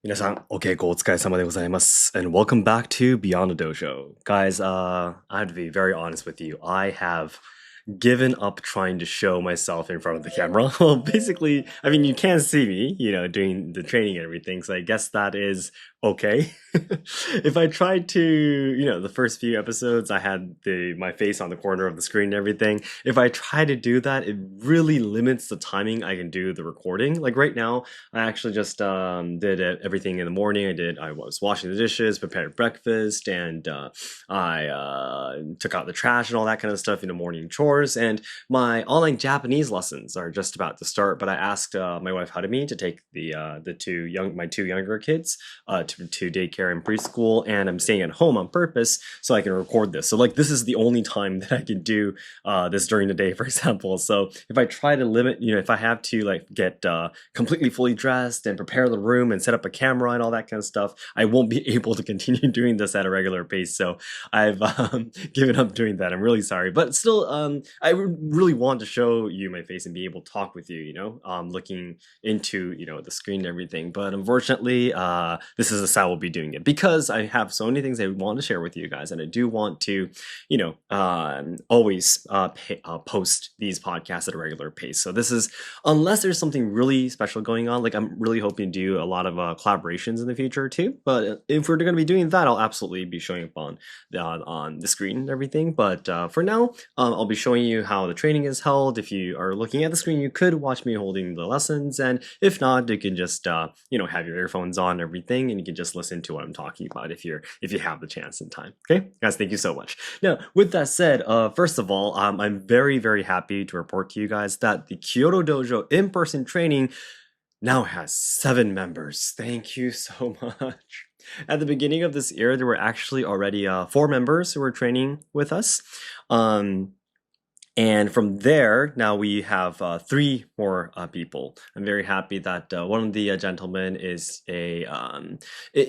皆さん、お稽古お疲れ様でございます。And welcome back to Beyond the Dojo. Guys, I have to be very honest with you. I have given up trying to show myself in front of the camera. Well, basically, I mean, you can't see me, doing the training and everything, so I guess that is okay. If I tried to, the first few episodes, I had my face on the corner of the screen and everything. If I try to do that, it really limits the timing I can do the recording. Like right now, I actually just did everything in the morning. I was washing the dishes, prepared breakfast, and I took out the trash and all that kind of stuff in the morning chores. And my online Japanese lessons are just about to start. But I asked my wife Harumi to take my two younger kids to daycare and preschool, and I'm staying at home on purpose so I can record this. So like this is the only time that I can do this during the day, for example. So if I try to limit, if I have to like get completely fully dressed and prepare the room and set up a camera and all that kind of stuff, I won't be able to continue doing this at a regular pace. So I've given up doing that. I'm really sorry, but still, I really want to show you my face and be able to talk with you, looking into, the screen and everything. But unfortunately, this is how we'll be doing it because I have so many things I want to share with you guys. And I do want to, always post these podcasts at a regular pace. So this is, unless there's something really special going on, like I'm really hoping to do a lot of collaborations in the future too. But if we're going to be doing that, I'll absolutely be showing up on the screen and everything. But for now, I'll be showing you how the training is held. If you are looking at the screen, you could watch me holding the lessons, and if not, you can just have your earphones on and everything, and you can just listen to what I'm talking about if you have the chance and time. Okay, guys, thank you so much. Now, with that said, first of all, I'm very, very happy to report to you guys that the Kyoto Dojo in-person training now has 7 members. Thank you so much. At the beginning of this year, there were actually already 4 members who were training with us. And from there, now we have 3 more people. I'm very happy that one of the gentlemen is he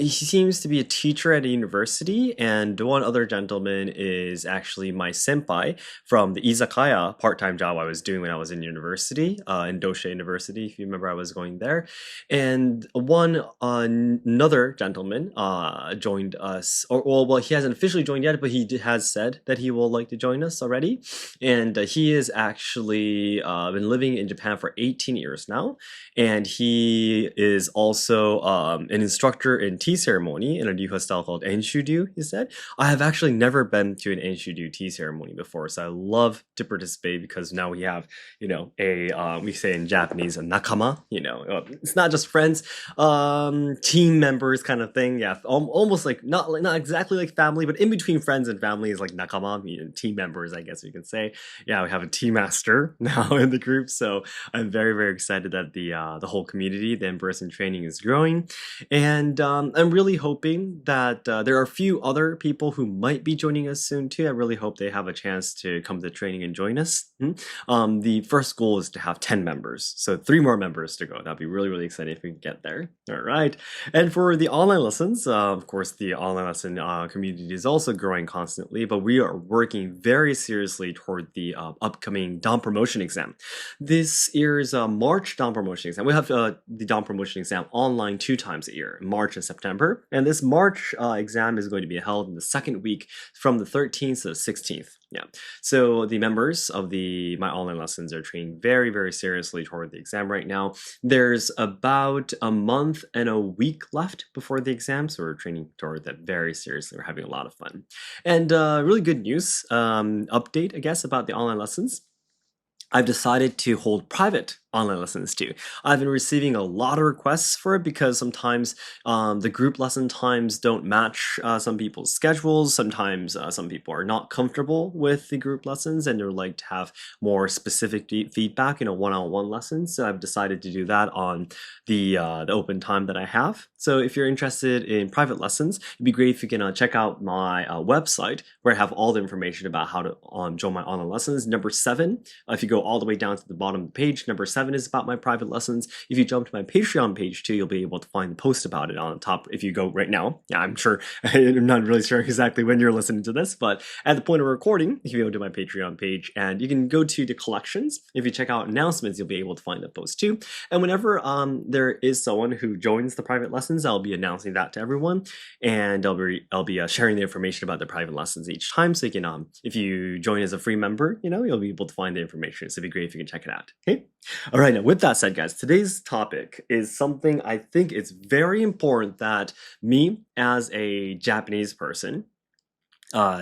seems to be a teacher at a university, and one other gentleman is actually my senpai from the izakaya part-time job I was doing when I was in university, in Dosha University, if you remember I was going there. And another gentleman joined us, well, he hasn't officially joined yet, but he has said that he will like to join us already. And he has actually been living in Japan for 18 years now, and he is also an instructor in tea ceremony in a Ryuha style called Enshu-ryu, he said. I have actually never been to an Enshu-ryu tea ceremony before, so I love to participate because now we have, we say in Japanese, a nakama, it's not just friends, team members kind of thing, yeah, almost like, not exactly like family, but in between friends and family is like nakama, team members, I guess we can say. Yeah, we have a tea master now in the group, so I'm very, very excited that the whole community, the in-person training is growing, and I'm really hoping that there are a few other people who might be joining us soon too. I really hope they have a chance to come to the training and join us. The first goal is to have 10 members, so 3 more members to go. That'd be really, really exciting if we can get there. All right, and for the online lessons, of course, the online lesson community is also growing constantly, but we are working very seriously toward the upcoming DOM promotion exam. This year's March DOM promotion exam. We have the DOM promotion exam online 2 times a year, March and September. And this March exam is going to be held in the second week from the 13th to the 16th. Yeah. So the members of my online lessons are training very, very seriously toward the exam right now. There's about a month and a week left before the exam, so we're training toward that very seriously. We're having a lot of fun. And really good news, update, I guess, about the online lessons. I've decided to hold private online lessons too. I've been receiving a lot of requests for it because sometimes the group lesson times don't match some people's schedules. Sometimes some people are not comfortable with the group lessons and they're like to have more specific feedback in a one-on-one lesson. So I've decided to do that on the open time that I have. So if you're interested in private lessons, it'd be great if you can check out my website where I have all the information about how to join my online lessons. Number 7, if you go all the way down to the bottom of the page, number 7 7 is about my private lessons. If you jump to my Patreon page too, you'll be able to find the post about it on the top if you go right now. Yeah, I'm sure, I'm not really sure exactly when you're listening to this, but at the point of recording, you can go to my Patreon page and you can go to the collections. If you check out announcements, you'll be able to find the post too. And whenever there is someone who joins the private lessons, I'll be announcing that to everyone, and I'll be sharing the information about the private lessons each time. So you can, if you join as a free member, you'll be able to find the information. So it'd be great if you can check it out. Okay. All right. Now, with that said, guys, today's topic is something I think it's very important that me as a Japanese person,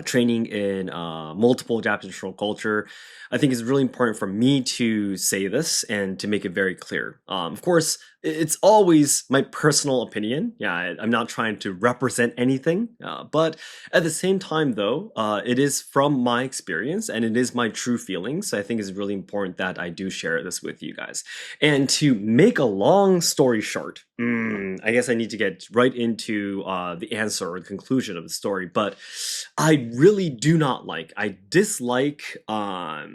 training in multiple Japanese traditional culture, I think it's really important for me to say this and to make it very clear. Of course, it's always my personal opinion. Yeah, I'm not trying to represent anything, but at the same time, though, it is from my experience and it is my true feelings. So I think it's really important that I do share this with you guys. And to make a long story short, I guess I need to get right into the answer or the conclusion of the story. But I really do not like, I dislike, what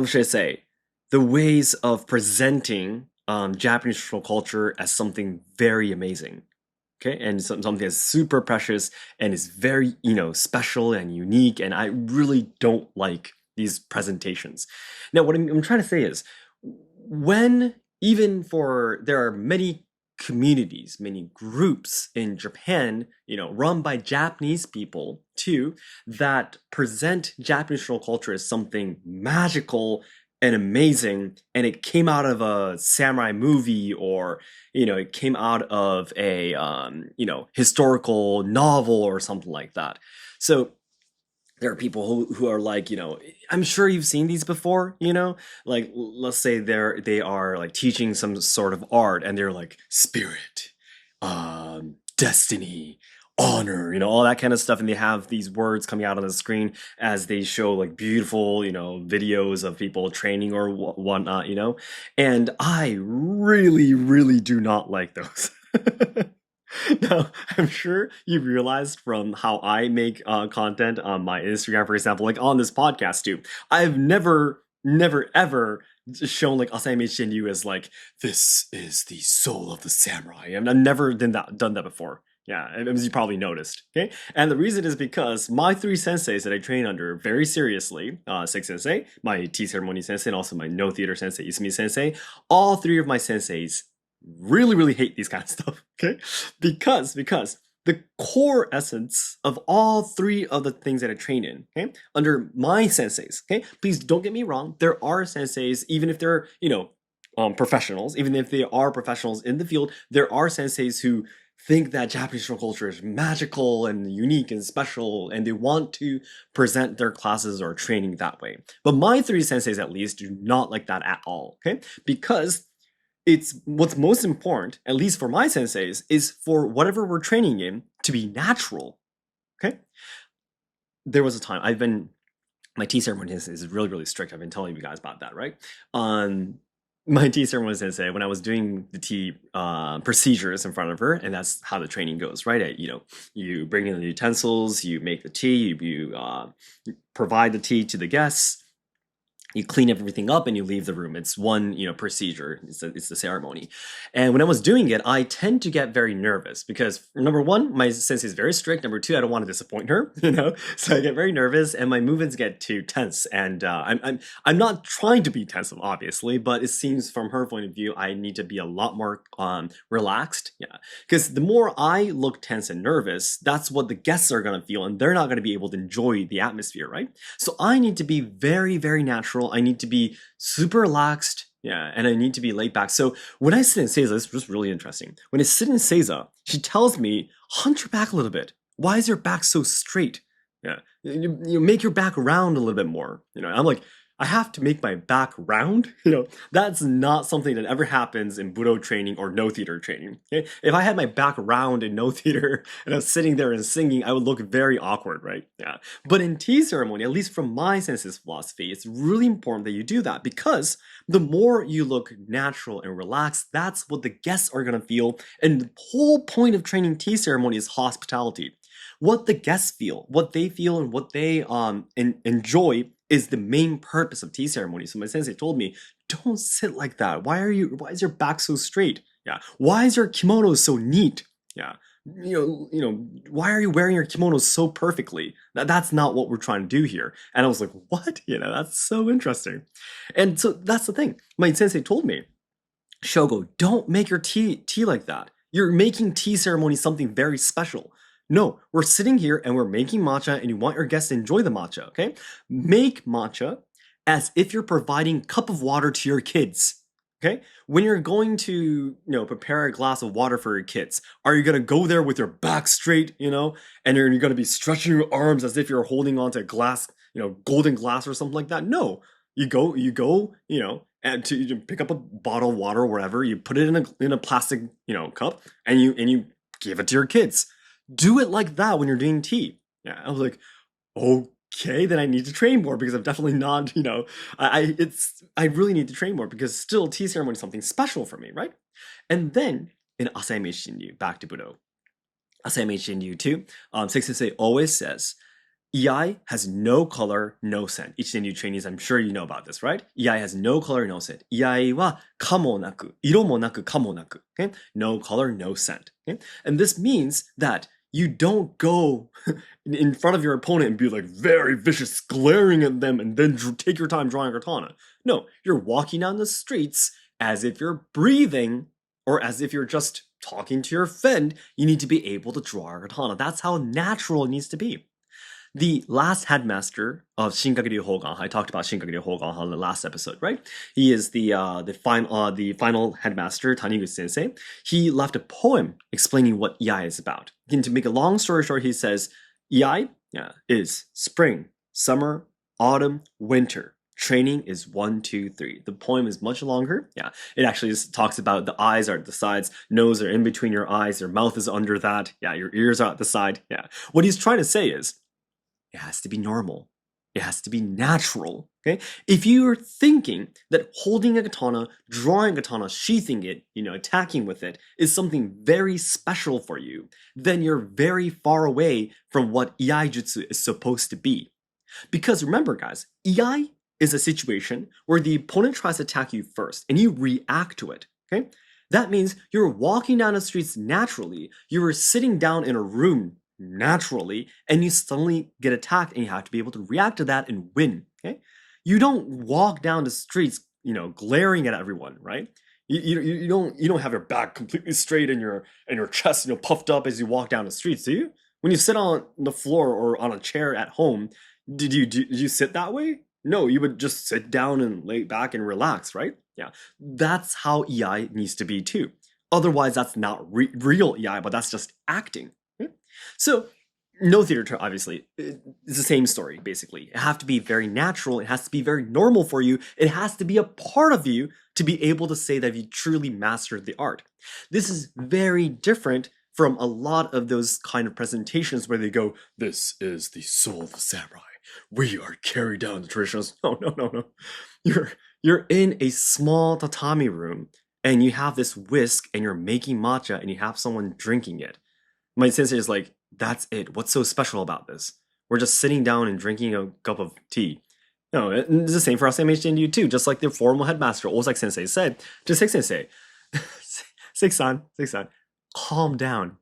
should I say, the ways of presenting Japanese traditional culture as something very amazing. Okay, and something that's super precious and is very, special and unique. And I really don't like these presentations. Now, what I'm trying to say is, there are many communities, many groups in Japan, run by Japanese people too, that present Japanese traditional culture as something magical and amazing, and it came out of a samurai movie, or it came out of a historical novel or something like that. So there are people who are like, I'm sure you've seen these before, like, let's say they are like teaching some sort of art, and they're like spirit, destiny, honor, all that kind of stuff, and they have these words coming out on the screen as they show like beautiful, videos of people training or whatnot, and I really, really do not like those. Now, I'm sure you realized from how I make content on my Instagram, for example, like on this podcast too, I've never, ever shown like Asayama Ichiden-ryu as like, this is the soul of the samurai. I've never done that before. Yeah, as you probably noticed, okay? And the reason is because my 3 senseis that I train under very seriously, Seki Sensei, my tea ceremony sensei, and also my no theater sensei, Isumi Sensei, all 3 of my senseis really, really hate these kind of stuff, okay? Because the core essence of all 3 of the things that I train in, okay, under my senseis, okay? Please don't get me wrong, there are senseis, even if they're, professionals, even if they are professionals in the field, there are senseis who think that Japanese traditional culture is magical and unique and special, and they want to present their classes or training that way. But my 3 senseis, at least, do not like that at all, okay? Because it's what's most important, at least for my senseis, is for whatever we're training in to be natural, okay? There was a time, my tea ceremony is really, really strict. I've been telling you guys about that, right? My tea ceremony sensei, when I was doing the tea procedures in front of her, and that's how the training goes, right? You bring in the utensils, you make the tea, you provide the tea to the guests, you clean everything up, and you leave the room. It's one, procedure. It's the ceremony. And when I was doing it, I tend to get very nervous because, number one, my sensei is very strict. Number two, I don't want to disappoint her, So I get very nervous, and my movements get too tense. And I'm not trying to be tense, obviously, but it seems from her point of view, I need to be a lot more relaxed. Yeah, because the more I look tense and nervous, that's what the guests are gonna feel, and they're not gonna be able to enjoy the atmosphere, right? So I need to be very, very natural. I need to be super relaxed, yeah, and I need to be laid back. So when I sit in Seiza, this was really interesting. When I sit in Seiza, she tells me, hunch your back a little bit. Why is your back so straight? Yeah, you make your back round a little bit more. I'm like, I have to make my back round. That's not something that ever happens in Budo training or no theater training. Okay? If I had my back round in no theater and I was sitting there and singing, I would look very awkward, right? Yeah. But in tea ceremony, at least from my sensei's philosophy, it's really important that you do that because the more you look natural and relaxed, that's what the guests are gonna feel. And the whole point of training tea ceremony is hospitality. What the guests feel, what they feel, and what they enjoy is the main purpose of tea ceremony. So my sensei told me, don't sit like that. Why is your back so straight? Yeah. Why is your kimono so neat? Yeah. Why are you wearing your kimono so perfectly? That's not what we're trying to do here. And I was like, what? That's so interesting. And so that's the thing. My sensei told me, Shogo, don't make your tea like that. You're making tea ceremony something very special. No, we're sitting here and we're making matcha and you want your guests to enjoy the matcha, okay? Make matcha as if you're providing cup of water to your kids. Okay? When you're going to, prepare a glass of water for your kids, are you gonna go there with your back straight, and you're gonna be stretching your arms as if you're holding onto a glass, golden glass or something like that? No. You go, and to pick up a bottle of water or whatever, you put it in a plastic, cup, and you give it to your kids. Do it like that when you're doing tea. Yeah, I was like, okay, then I need to train more because I'm definitely not, I really need to train more because still tea ceremony is something special for me, right? And then in Asayama Ichiden-ryu, back to Budo, Asayama Ichiden-ryu 2, Seki Sensei always says, Iai has no color, no scent. Ichiden-ryu trainees, I'm sure you know about this, right? Iai has no color, no scent. Iai wa kamo naku, iro mo naku, kamo naku. Okay? No color, no scent. Okay? And this means that you don't go in front of your opponent and be like very vicious, glaring at them, and then take your time drawing a katana. No, you're walking down the streets as if you're breathing, or as if you're just talking to your friend. You need to be able to draw a katana. That's how natural it needs to be. The last headmaster of Shinkaguryu Hogan, I talked about Shinkaguryu Hogan on the last episode, right? He is the final headmaster, Taniguchi Sensei. He left a poem explaining what Iai is about. And to make a long story short, he says, Iai is spring, summer, autumn, winter. Training is 1, 2, 3. The poem is much longer. Yeah, it actually talks about the eyes are at the sides, nose are in between your eyes, your mouth is under that. Yeah, your ears are at the side. Yeah, what he's trying to say is, it has to be normal. It has to be natural. Okay? If you are thinking that holding a katana, drawing a katana, sheathing it, attacking with it is something very special for you, then you're very far away from what iaijutsu is supposed to be. Because remember, guys, iai is a situation where the opponent tries to attack you first and you react to it. Okay? That means you're walking down the streets naturally. You're sitting down in a room naturally, and you suddenly get attacked and you have to be able to react to that and win. Okay? You don't walk down the streets, glaring at everyone, right? You don't have your back completely straight and your chest, puffed up as you walk down the streets, do you? When you sit on the floor or on a chair at home, did you sit that way? No, you would just sit down and lay back and relax, right? Yeah, that's how iai needs to be too. Otherwise, that's not real iai, but that's just acting. So, no theater term, obviously. It's the same story, basically. It has to be very natural. It has to be very normal for you. It has to be a part of you to be able to say that you truly mastered the art. This is very different from a lot of those kind of presentations where they go, this is the soul of the samurai. We are carried down the traditions. No. You're in a small tatami room and you have this whisk and you're making matcha and you have someone drinking it. My sensei is like, that's it. What's so special about this? We're just sitting down and drinking a cup of tea. No, it's the same for Asayama Ichiden-ryu too. Just like the formal headmaster, Osaki Sensei said to Seki Sensei, Seki-san, calm down.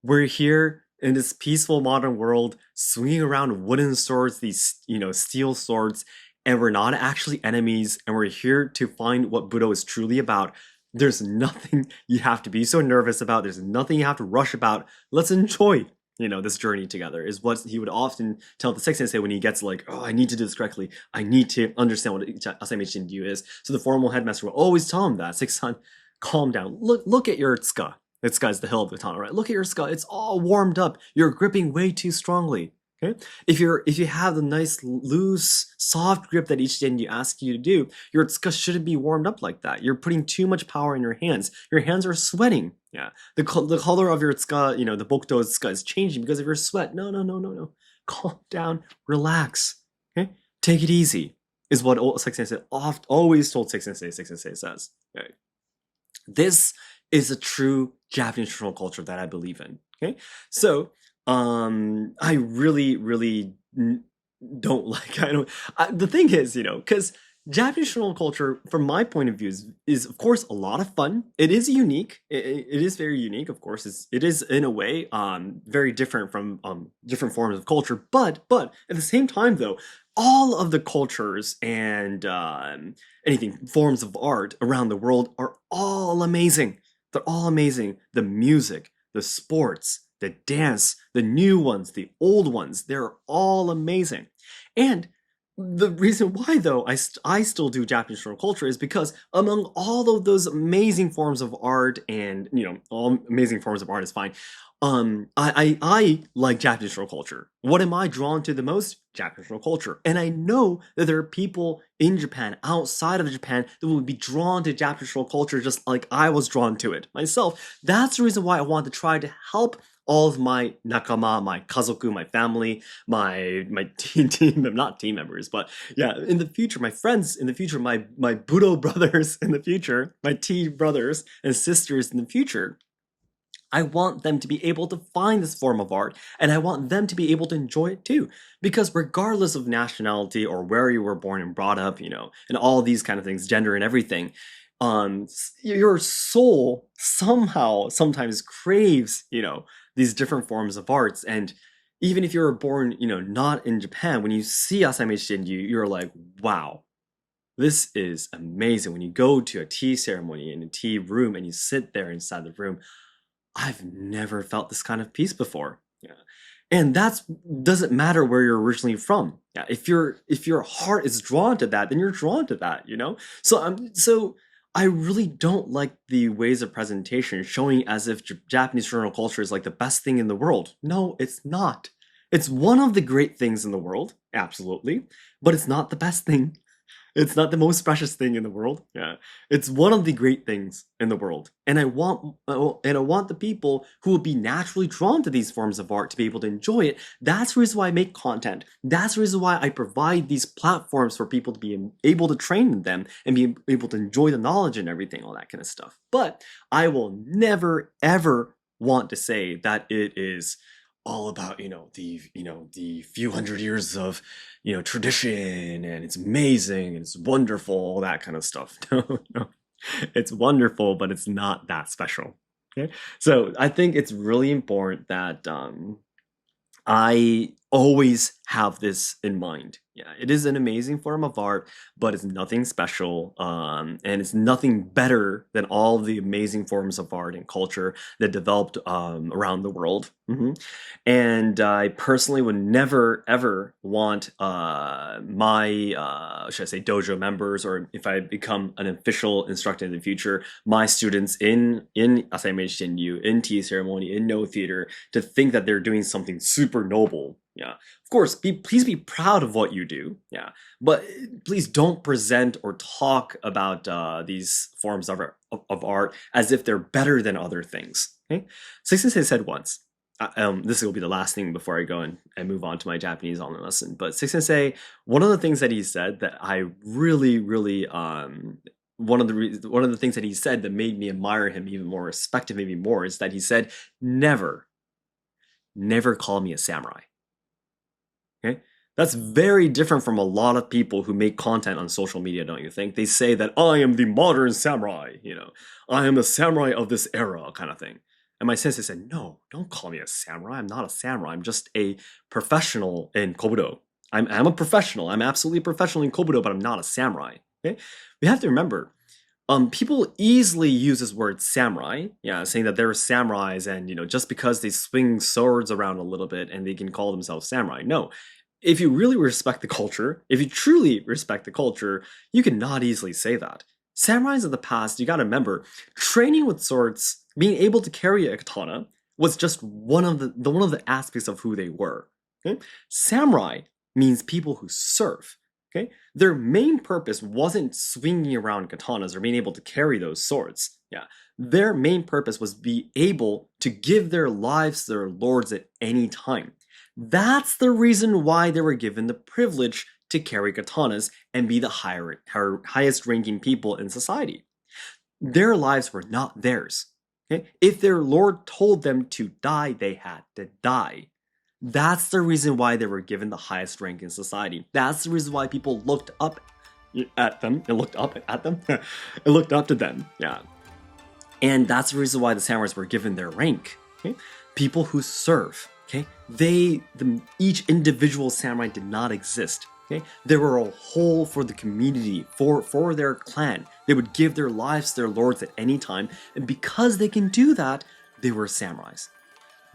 We're here in this peaceful modern world, swinging around wooden swords, these steel swords, and we're not actually enemies, and we're here to find what Budo is truly about. There's nothing you have to be so nervous about. There's nothing you have to rush about. Let's enjoy, this journey together, is what he would often tell the Seki Sensei when he gets like, oh, I need to do this correctly. I need to understand what Asayama Ichiden-ryu is. So the formal headmaster will always tell him that, Seki-san, calm down. Look at your tsuka. Tsuka is the hill of the katana, right? Look at your tsuka. It's all warmed up. You're gripping way too strongly. Okay? If you have the nice, loose, soft grip that Ichiden-ryu asks you to do, your tsuka shouldn't be warmed up like that. You're putting too much power in your hands. Your hands are sweating. Yeah. The color of your tsuka, the Bokuto tsuka is changing because of your sweat. No. Calm down. Relax. Okay? Take it easy, is what Seki Sensei always told Seki Sensei. Seki Sensei says. Okay? This is a true Japanese traditional culture that I believe in. Okay? So, I really don't like. I don't. The thing is, because Japanese traditional culture, from my point of view, is of course a lot of fun. It is unique. It is very unique. Of course, it is in a way very different from different forms of culture. But at the same time, though, all of the cultures and anything forms of art around the world are all amazing. They're all amazing. The music, the sports, the dance, the new ones, the old ones, they're all amazing. And the reason why, though, I still do Japanese traditional culture is because among all of those amazing forms of art, and all amazing forms of art is fine. I like Japanese traditional culture. What am I drawn to the most? Japanese traditional culture. And I know that there are people in Japan, outside of Japan, that will be drawn to Japanese traditional culture just like I was drawn to it myself. That's the reason why I want to try to help all of my nakama, my kazoku, my family, my team, not team members, but yeah, in the future, my friends in the future, my Budo brothers in the future, my tea brothers and sisters in the future. I want them to be able to find this form of art, and I want them to be able to enjoy it too. Because regardless of nationality or where you were born and brought up, and all these kind of things, gender and everything, your soul somehow sometimes craves, these different forms of arts. And even if you were born, not in Japan, when you see Asayama Ichiden-ryu, you're like, wow, this is amazing. When you go to a tea ceremony in a tea room and you sit there inside the room, I've never felt this kind of peace before. Yeah. And that's doesn't matter where you're originally from. Yeah. If your heart is drawn to that, then you're drawn to that. So I really don't like the ways of presentation showing as if Japanese traditional culture is like the best thing in the world. No, it's not. It's one of the great things in the world, absolutely, but it's not the best thing. It's not the most precious thing in the world. Yeah, it's one of the great things in the world, and I want the people who will be naturally drawn to these forms of art to be able to enjoy it. That's the reason why I make content. That's the reason why I provide these platforms for people to be able to train in them and be able to enjoy the knowledge and everything, all that kind of stuff. But I will never ever want to say that it is all about the few hundred years of tradition, and it's amazing and it's wonderful, all that kind of stuff. No, no, it's wonderful, but it's not that special. Okay, so I think it's really important that I always have this in mind. Yeah, it is an amazing form of art, but it's nothing special, and it's nothing better than all the amazing forms of art and culture that developed around the world. And I personally would never ever want my should I say dojo members, or if I become an official instructor in the future, my students in Asayama Ichiden-ryu, in tea ceremony, in no theater, to think that they're doing something super noble. Yeah, of course, please be proud of what you do. Yeah, but please don't present or talk about these forms of art as if they're better than other things. Okay, Seki Sensei said once. This will be the last thing before I go and move on to my Japanese online lesson. But Seki Sensei, one of the things that he said that I really, really one of the things that he said that made me admire him even more, respect him even more, is that he said, "Never, never call me a samurai." Okay? That's very different from a lot of people who make content on social media, don't you think? They say that I am the modern samurai, I am the samurai of this era, kind of thing. And my sensei said, no, don't call me a samurai. I'm not a samurai. I'm just a professional in Kobudo. I'm a professional. I'm absolutely a professional in Kobudo, but I'm not a samurai. Okay? We have to remember, people easily use this word samurai, yeah, saying that they're samurais, and just because they swing swords around a little bit and they can call themselves samurai. No, if you really respect the culture, if you truly respect the culture, you can not easily say that. Samurais of the past, you gotta remember, training with swords, being able to carry a katana, was just one of the aspects of who they were. Okay? Samurai means people who serve. Okay, their main purpose wasn't swinging around katanas or being able to carry those swords. Yeah, their main purpose was be able to give their lives to their lords at any time. That's the reason why they were given the privilege to carry katanas and be the highest ranking people in society. Their lives were not theirs. Okay? If their lord told them to die, they had to die. That's the reason why they were given the highest rank in society. That's the reason why people looked up at them and looked up at them and looked up to them. Yeah. And that's the reason why the samurais were given their rank. Okay? People who serve. Okay? Each individual samurai did not exist. Okay? They were a whole for the community, for their clan. They would give their lives to their lords at any time, and because they can do that, they were samurais.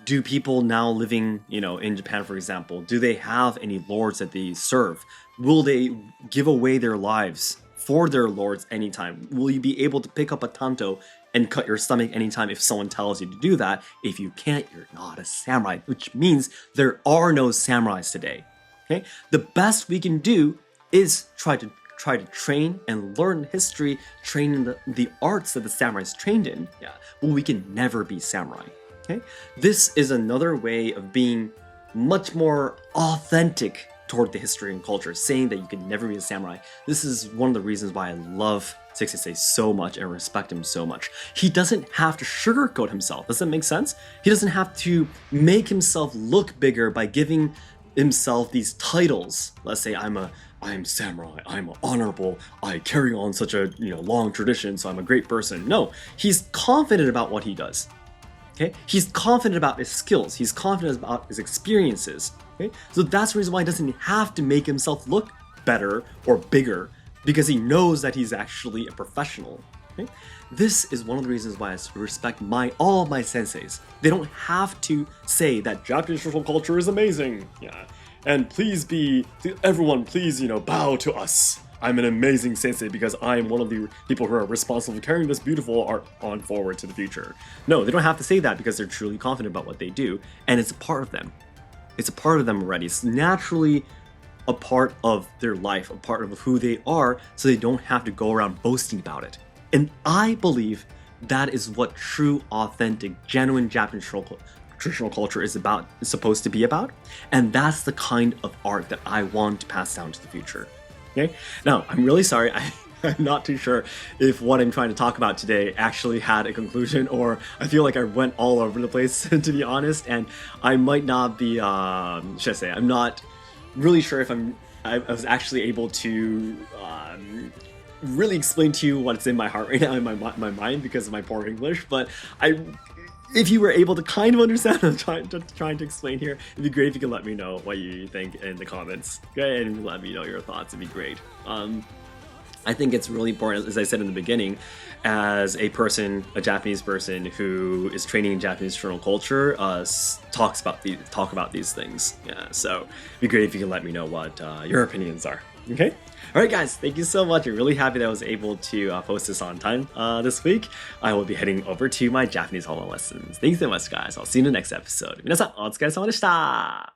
Do people now living, in Japan, for example, do they have any lords that they serve? Will they give away their lives for their lords anytime? Will you be able to pick up a tanto and cut your stomach anytime if someone tells you to do that? If you can't, you're not a samurai, which means there are no samurais today. Okay? The best we can do is try to train and learn history, train in the arts that the samurais trained in. Yeah, but we can never be samurai. Okay? This is another way of being much more authentic toward the history and culture, saying that you can never be a samurai. This is one of the reasons why I love Seki Sensei so much and respect him so much. He doesn't have to sugarcoat himself. Does that make sense? He doesn't have to make himself look bigger by giving himself these titles. Let's say I'm samurai, I'm honorable, I carry on such a long tradition, so I'm a great person. No, he's confident about what he does. Okay? He's confident about his skills. He's confident about his experiences. Okay? So that's the reason why he doesn't have to make himself look better or bigger, because he knows that he's actually a professional. Okay? This is one of the reasons why I respect all of my senseis. They don't have to say that Japanese traditional culture is amazing. Yeah. And everyone please, bow to us. I'm an amazing sensei because I'm one of the people who are responsible for carrying this beautiful art on forward to the future. No, they don't have to say that because they're truly confident about what they do, and it's a part of them. It's a part of them already. It's naturally a part of their life, a part of who they are, so they don't have to go around boasting about it. And I believe that is what true, authentic, genuine Japanese traditional culture is supposed to be about, and that's the kind of art that I want to pass down to the future. Okay? Now, I'm really sorry, I'm not too sure if what I'm trying to talk about today actually had a conclusion, or I feel like I went all over the place, to be honest, and I might not be, I'm not really sure if I was actually able to really explain to you what's in my heart right now, in my mind, because of my poor English, but if you were able to kind of understand what I'm trying to explain here, it'd be great if you could let me know what you think in the comments. Go ahead and let me know your thoughts. It'd be great. I think it's really important, as I said in the beginning, as a Japanese person who is training in Japanese traditional culture, talk about these things. Yeah, so it'd be great if you can let me know what your opinions are. Okay? Alright guys, thank you so much. I'm really happy that I was able to post this on time this week. I will be heading over to my Japanese online lessons. Thank you so much guys. I'll see you in the next episode. 皆さん、お疲れ様でした。